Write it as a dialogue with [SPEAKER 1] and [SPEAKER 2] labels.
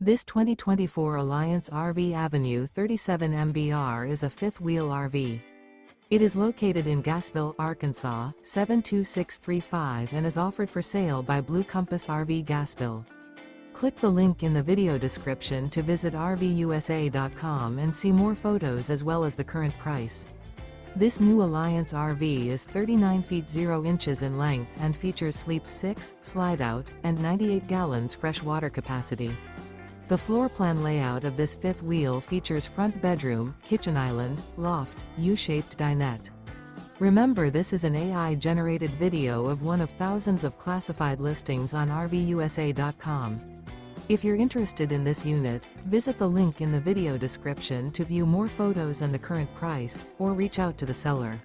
[SPEAKER 1] This 2024 Alliance RV Avenue 37 MBR is a fifth-wheel RV. It is located in Gassville, Arkansas, 72635 and is offered for sale by Blue Compass RV Gassville. Click the link in the video description to visit RVUSA.com and see more photos as well as the current price. This new Alliance RV is 39 feet 0 inches in length and features sleeps 6, slide-out, and 98 gallons fresh water capacity. The floor plan layout of this fifth wheel features front bedroom, kitchen island, loft, U-shaped dinette. Remember, this is an AI-generated video of one of thousands of classified listings on RVUSA.com. If you're interested in this unit, visit the link in the video description to view more photos and the current price, or reach out to the seller.